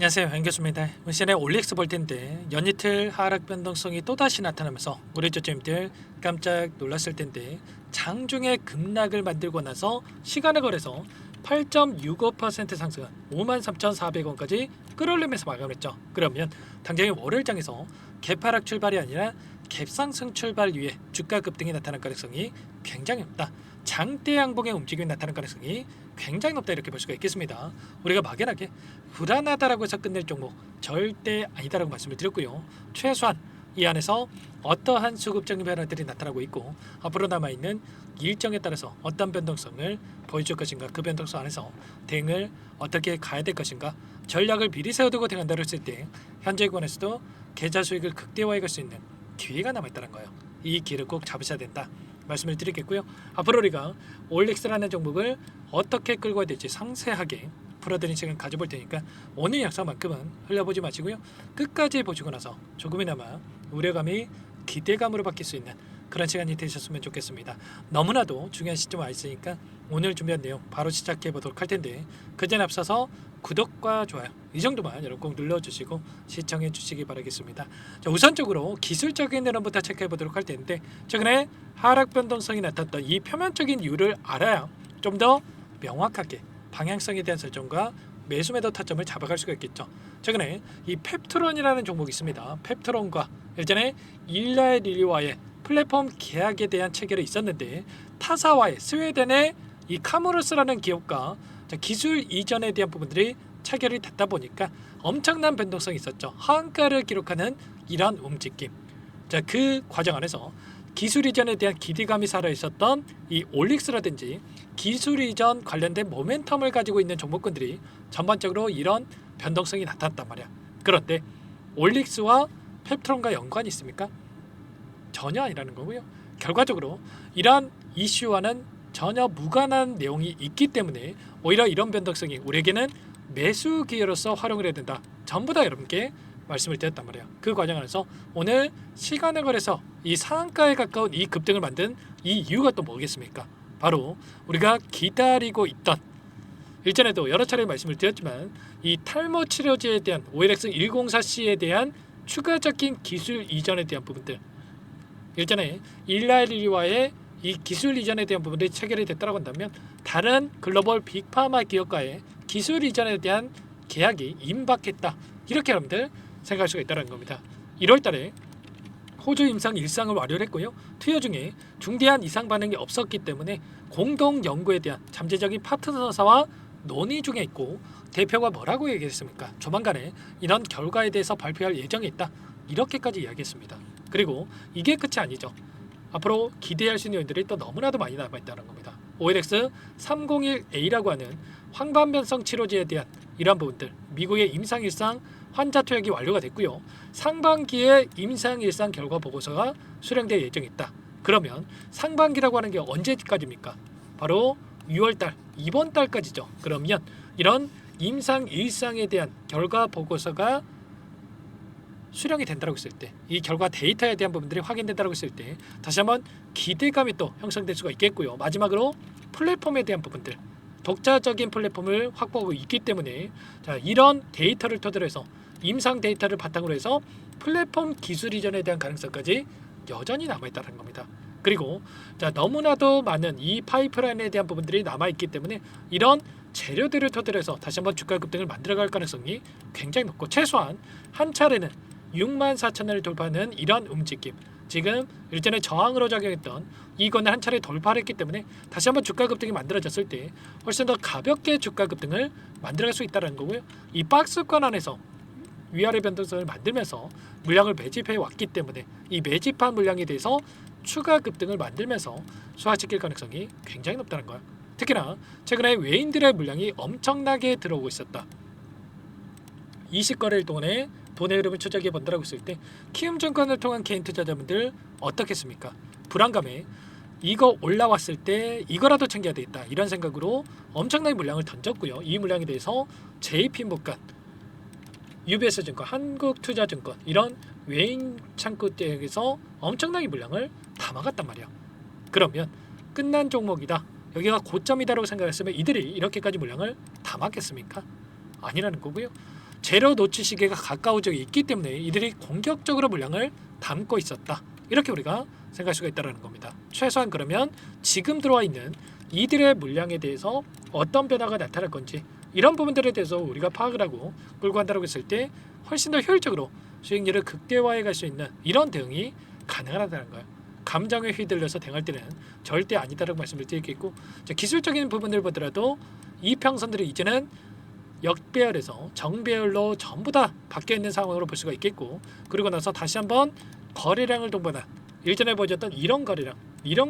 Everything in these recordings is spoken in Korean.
안녕하세요, 연교수입니다. 시간에 올릭스 볼 텐데 연이틀 하락 변동성이 또다시 나타나면서 우리 저점들 깜짝 놀랐을 텐데 장중에 급락을 만들고 나서 시간을 거래서 8.65% 상승한 53,400원까지 끌어올리면서 마감했죠. 그러면 당장의 월요일장에서 개파락 출발이 아니라 갭상승 출발 위에 주가 급등이 나타날 가능성이 굉장히 높다. 장대 양봉의 움직임이 나타날 가능성이 굉장히 높다, 이렇게 볼 수가 있겠습니다. 우리가 막연하게 불안하다라고 해서 끝낼 종목 절대 아니다라고 말씀을 드렸고요. 최소한 이 안에서 어떠한 수급적인 변화들이 나타나고 있고 앞으로 남아있는 일정에 따라서 어떤 변동성을 보여줄 것인가, 그 변동성 안에서 대응을 어떻게 가야 될 것인가, 전략을 미리 세워두고 대응한다고 했을 때 현재 권에서도 계좌 수익을 극대화해 갈 수 있는 기회가 남아있다는 거예요. 이 기회를 꼭 잡으셔야 된다 말씀을 드리겠고요. 앞으로 우리가 올릭스라는 종목을 어떻게 끌고 가야 될지 상세하게 풀어드린 시간 가져볼 테니까 오늘 영상만큼은 흘려보지 마시고요. 끝까지 보시고 나서 조금이나마 우려감이 기대감으로 바뀔 수 있는 그런 시간이 되셨으면 좋겠습니다. 너무나도 중요한 시점 와 있으니까 오늘 준비한 내용 바로 시작해 보도록 할 텐데 그전에 앞서서 구독과 좋아요 이 정도만 여러분 꼭 눌러주시고 시청해 주시기 바라겠습니다. 자, 우선적으로 기술적인 내용부터 체크해 보도록 할 텐데 최근에 하락 변동성이 나타났던 이 표면적인 이유를 알아야 좀 더 명확하게 방향성에 대한 설정과 매수 매도 타점을 잡아갈 수가 있겠죠. 최근에 이 펩트론이라는 종목이 있습니다. 펩트론과 예전에 일라의 릴리와의 플랫폼 계약에 대한 체결이 있었는데 타사와의 스웨덴의 이 카무르스라는 기업과 기술 이전에 대한 부분들이 체결이 됐다 보니까 엄청난 변동성이 있었죠. 하한가를 기록하는 이러한 움직임. 자, 그 과정 안에서 기술 이전에 대한 기대감이 살아 있었던 이 올릭스라든지 기술 이전 관련된 모멘텀을 가지고 있는 종목군들이 전반적으로 이런 변동성이 나타났단 말이야. 그런데 올릭스와 펩트론과 연관이 있습니까? 전혀 아니라는 거고요. 결과적으로 이러한 이슈와는 전혀 무관한 내용이 있기 때문에 오히려 이런 변동성이 우리에게는 매수 기회로서 활용을 해야 된다. 전부 다 여러분께 말씀을 드렸단 말이에요. 그 과정 안에서 오늘 시간을 거래서 이 상한가에 가까운 이 급등을 만든 이 이유가 또 뭐겠습니까? 바로 우리가 기다리고 있던, 일전에도 여러 차례 말씀을 드렸지만 이 탈모 치료제에 대한 OLX 104C에 대한 추가적인 기술 이전에 대한 부분들, 일전에 일라일리와의 이 기술 이전에 대한 부분들이 체결이 됐다고 한다면 다른 글로벌 빅파마 기업과의 기술 이전에 대한 계약이 임박했다, 이렇게 여러분들 생각할 수가 있다는 겁니다. 1월달에 호주 임상 1상을 완료를 했고요. 투여 중에 중대한 이상 반응이 없었기 때문에 공동 연구에 대한 잠재적인 파트너사와 논의 중에 있고 대표가 뭐라고 얘기했습니까? 조만간에 이런 결과에 대해서 발표할 예정이 있다, 이렇게까지 이야기했습니다. 그리고 이게 끝이 아니죠. 앞으로 기대할 수 있는 요인들이 또 너무나도 많이 남아있다는 겁니다. OLX 301A라고 하는 황반변성 치료제에 대한 이러한 부분들, 미국의 임상1상 환자 투약이 완료가 됐고요. 상반기에 임상1상 결과 보고서가 수령될 예정이 있다. 그러면 상반기라고 하는 게 언제까지입니까? 바로 6월달, 이번 달까지죠. 그러면 이런 임상1상에 대한 결과 보고서가 수령이 된다고 했을 때, 이 결과 데이터에 대한 부분들이 확인된다고 했을 때 다시 한번 기대감이 또 형성될 수가 있겠고요. 마지막으로 플랫폼에 대한 부분들, 독자적인 플랫폼을 확보하고 있기 때문에 자, 이런 데이터를 토대로 해서 임상 데이터를 바탕으로 해서 플랫폼 기술 이전에 대한 가능성까지 여전히 남아있다는 겁니다. 그리고 자, 너무나도 많은 이 파이프라인에 대한 부분들이 남아있기 때문에 이런 재료들을 토대로 해서 다시 한번 주가 급등을 만들어갈 가능성이 굉장히 높고 최소한 한 차례는 64,000원을 돌파하는 이런 움직임, 지금 일전에 저항으로 작용했던 이건을 한 차례 돌파를 했기 때문에 다시 한번 주가 급등이 만들어졌을 때 훨씬 더 가볍게 주가 급등을 만들어갈 수 있다는 거고요. 이 박스권 안에서 위아래 변동성을 만들면서 물량을 매집해 왔기 때문에 이 매집한 물량에 대해서 추가 급등을 만들면서 소화시킬 가능성이 굉장히 높다는 거예요. 특히나 최근에 외인들의 물량이 엄청나게 들어오고 있었다. 20거래일 동안에 돈의 흐름을 추적해 본다고 했을 때 키움증권을 통한 개인 투자자분들 어떻겠습니까? 불안감에 이거 올라왔을 때 이거라도 챙겨야 되겠다, 이런 생각으로 엄청나게 물량을 던졌고요. 이 물량에 대해서 JP모간, UBS증권, 한국투자증권 이런 외인 창구에서 엄청나게 물량을 담아갔단 말이야. 그러면 끝난 종목이다, 여기가 고점이다라고 생각했으면 이들이 이렇게까지 물량을 담았겠습니까? 아니라는 거고요. 재료 노출 시기가 가까워져 있기 때문에 이들이 공격적으로 물량을 담고 있었다. 이렇게 우리가 생각할 수가 있다는 겁니다. 최소한 그러면 지금 들어와 있는 이들의 물량에 대해서 어떤 변화가 나타날 건지 이런 부분들에 대해서 우리가 파악을 하고 끌고 간다고 했을 때 훨씬 더 효율적으로 수익률을 극대화해 갈 수 있는 이런 대응이 가능하다는 거예요. 감정에 휘둘려서 대응할 때는 절대 아니다라고 말씀을 드리겠고, 기술적인 부분을 보더라도 이평선들이 이제는 역배열에서 정배열로 전부 다 바뀌어 있는 상황으로 볼 수가 있겠고, 그리고 나서 다시 한번 거래량을 동반한 일전에 보여줬던 이런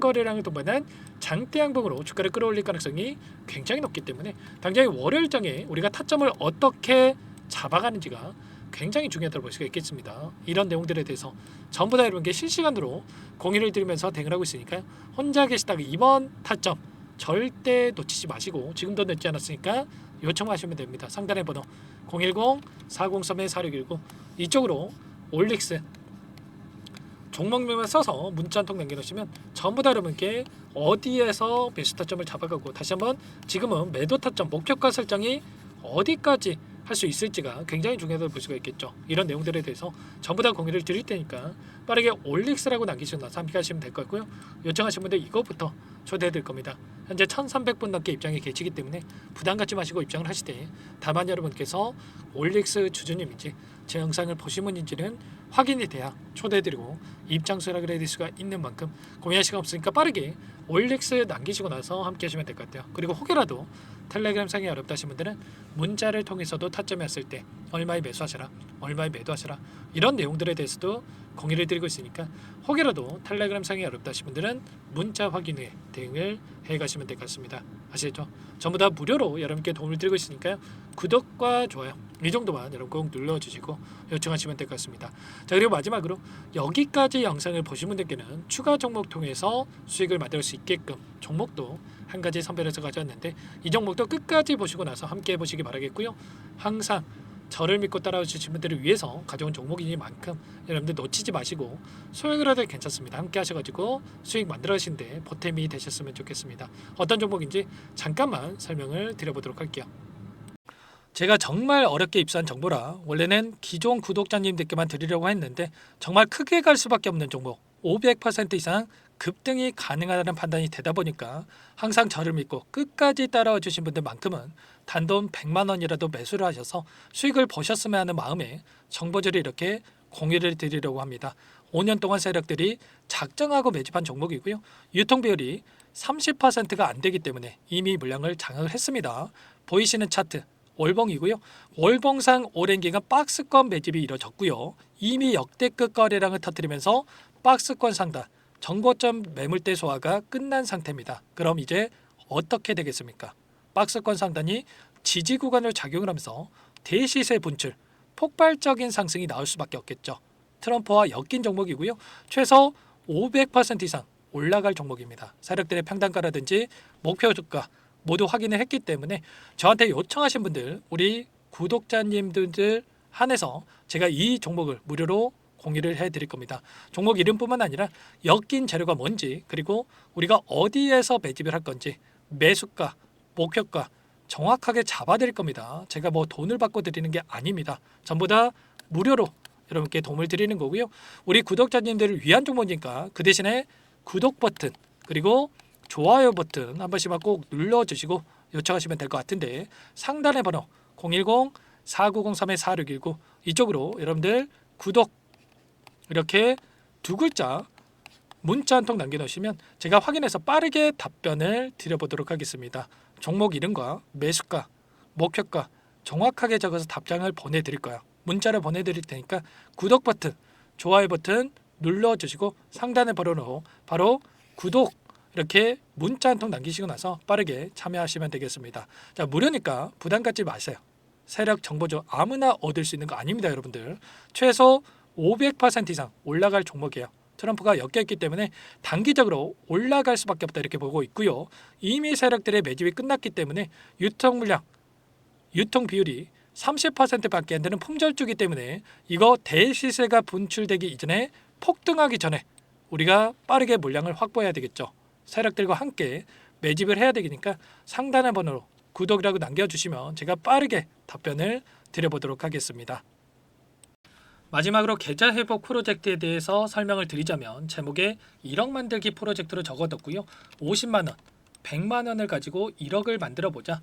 거래량을 동반한 장대 양봉으로 주가를 끌어올릴 가능성이 굉장히 높기 때문에 당장의 월요일장에 우리가 타점을 어떻게 잡아가는지가 굉장히 중요하다고 볼 수가 있겠습니다. 이런 내용들에 대해서 전부 다 여러분께 실시간으로 공유를 드리면서 대응을 하고 있으니까요. 혼자 계시다가 이번 타점 절대 놓치지 마시고 지금도 늦지 않았으니까 요청하시면 됩니다. 상단의 번호 010-403-4619 이쪽으로 올릭스 종목명만 써서 문자 한 통 남겨놓으시면 전부 다 여러분께 어디에서 매수 타점을 잡아가고 다시 한번 지금은 매도 타점 목표가 설정이 어디까지 할 수 있을지가 굉장히 중요하다고 볼 수가 있겠죠. 이런 내용들에 대해서 전부 다 공유를 드릴 테니까 빠르게 올릭스라고 남기시고 나서 함께 하시면 될 것 같고요. 요청하신 분들 이거부터 초대해 드릴 겁니다. 현재 1300분 넘게 입장이 계시기 때문에 부담 갖지 마시고 입장을 하실 때 다만 여러분께서 올릭스 주주님인지 제 영상을 보신 분인지는 확인이 돼야 초대해드리고 입장 수락을 해드릴 수가 있는 만큼 고민할 시간 없으니까 빠르게 올릭스 남기시고 나서 함께 하시면 될 것 같아요. 그리고 혹여라도 텔레그램 상이 어렵다 하신 분들은 문자를 통해서도 타점이 왔을 때 얼마에 매수하셔라, 얼마에 매도하셔라 이런 내용들에 대해서도 공유를 드리고 있으니까 혹여라도 텔레그램 상이 어렵다 하신 분들은 문자 확인 후에 대응을 해가시면 될 것 같습니다. 아시겠죠? 전부 다 무료로 여러분께 도움을 드리고 있으니까요. 구독과 좋아요 이 정도만 여러분 꼭 눌러주시고 요청하시면 될 것 같습니다. 자, 그리고 마지막으로 여기까지 영상을 보신 분들께는 추가 종목 통해서 수익을 만들 수 있게끔 종목도 한 가지 선별해서 가져왔는데 이 종목도 끝까지 보시고 나서 함께 해보시기 바라겠고요. 항상 저를 믿고 따라와 주신 분들을 위해서 가져온 종목이니만큼 여러분들 놓치지 마시고 소액을 하도 괜찮습니다. 함께 하셔가지고 수익 만들어 가시는데 보탬이 되셨으면 좋겠습니다. 어떤 종목인지 잠깐만 설명을 드려보도록 할게요. 제가 정말 어렵게 입수한 정보라 원래는 기존 구독자님들께만 드리려고 했는데 정말 크게 갈 수밖에 없는 종목 500% 이상 급등이 가능하다는 판단이 되다 보니까 항상 저를 믿고 끝까지 따라와 주신 분들만큼은 단돈 100만 원이라도 매수를 하셔서 수익을 보셨으면 하는 마음에 정보들을 이렇게 공유를 드리려고 합니다. 5년 동안 세력들이 작정하고 매집한 종목이고요. 유통 비율이 30%가 안 되기 때문에 이미 물량을 장악을 했습니다. 보이시는 차트 월봉이고요. 월봉상 오랜 기간 박스권 매집이 이뤄졌고요. 이미 역대급 거래량을 터뜨리면서 박스권 상단 정고점 매물대 소화가 끝난 상태입니다. 그럼 이제 어떻게 되겠습니까? 박스권 상단이 지지 구간을 작용을 하면서 대시세 분출, 폭발적인 상승이 나올 수밖에 없겠죠. 트럼프와 엮인 종목이고요. 최소 500% 이상 올라갈 종목입니다. 세력들의 평단가라든지 목표 주가 모두 확인을 했기 때문에 저한테 요청하신 분들 우리 구독자님들 한해서 제가 이 종목을 무료로 공유를 해드릴 겁니다. 종목 이름뿐만 아니라 엮인 재료가 뭔지 그리고 우리가 어디에서 매집을 할 건지 매수가, 목표가 정확하게 잡아드릴 겁니다. 제가 뭐 돈을 받고 드리는 게 아닙니다. 전부 다 무료로 여러분께 도움을 드리는 거고요. 우리 구독자님들을 위한 종목이니까 그 대신에 구독 버튼 그리고 좋아요 버튼 한 번씩만 꼭 눌러주시고 요청하시면 될 것 같은데 상단의 번호 010-4903-4619 이쪽으로 여러분들 구독 이렇게 두 글자 문자 한 통 남겨놓으시면 제가 확인해서 빠르게 답변을 드려보도록 하겠습니다. 종목 이름과 매수가, 목표가 정확하게 적어서 답장을 보내드릴 거예요. 문자를 보내드릴 테니까 구독 버튼, 좋아요 버튼 눌러주시고 상단의 번호로 바로 구독 이렇게 문자 한 통 남기시고 나서 빠르게 참여하시면 되겠습니다. 자, 무료니까 부담 갖지 마세요. 세력 정보죠. 아무나 얻을 수 있는 거 아닙니다, 여러분들. 최소 500% 이상 올라갈 종목이에요. 트럼프가 엮여있기 때문에 단기적으로 올라갈 수밖에 없다 이렇게 보고 있고요. 이미 세력들의 매집이 끝났기 때문에 유통 물량, 유통 비율이 30%밖에 안 되는 품절주기 때문에 이거 대시세가 분출되기 이전에 폭등하기 전에 우리가 빠르게 물량을 확보해야 되겠죠. 세력들과 함께 매집을 해야 되니까 상단의 번호로 구독이라고 남겨주시면 제가 빠르게 답변을 드려보도록 하겠습니다. 마지막으로 계좌 회복 프로젝트에 대해서 설명을 드리자면 제목에 1억 만들기 프로젝트로 적어뒀고요. 50만 원, 100만 원을 가지고 1억을 만들어 보자.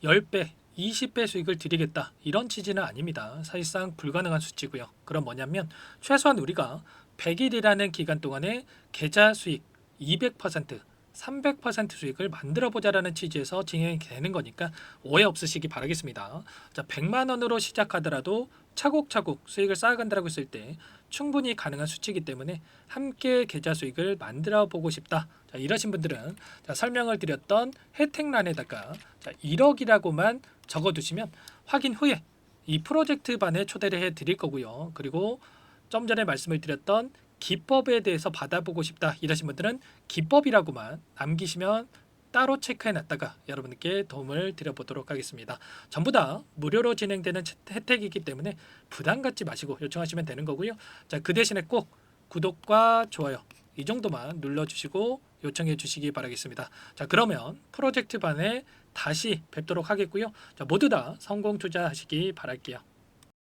10배, 20배 수익을 드리겠다. 이런 취지는 아닙니다. 사실상 불가능한 수치고요. 그럼 뭐냐면 최소한 우리가 100일이라는 기간 동안에 계좌 수익 200%, 300% 수익을 만들어 보자라는 취지에서 진행이 되는 거니까 오해 없으시기 바라겠습니다. 자, 100만 원으로 시작하더라도 차곡차곡 수익을 쌓아간다고 했을 때 충분히 가능한 수치이기 때문에 함께 계좌 수익을 만들어 보고 싶다. 자, 이러신 분들은 자, 설명을 드렸던 혜택란에다가 자, 1억이라고만 적어두시면 확인 후에 이 프로젝트 반에 초대를 해 드릴 거고요. 그리고 좀 전에 말씀을 드렸던 기법에 대해서 받아보고 싶다 이러신 분들은 기법이라고만 남기시면 따로 체크해 놨다가 여러분께 도움을 드려보도록 하겠습니다. 전부 다 무료로 진행되는 혜택이기 때문에 부담 갖지 마시고 요청하시면 되는 거고요. 자, 그 대신에 꼭 구독과 좋아요 이 정도만 눌러주시고 요청해 주시기 바라겠습니다. 자, 그러면 프로젝트 반에 다시 뵙도록 하겠고요. 자, 모두 다 성공 투자하시기 바랄게요.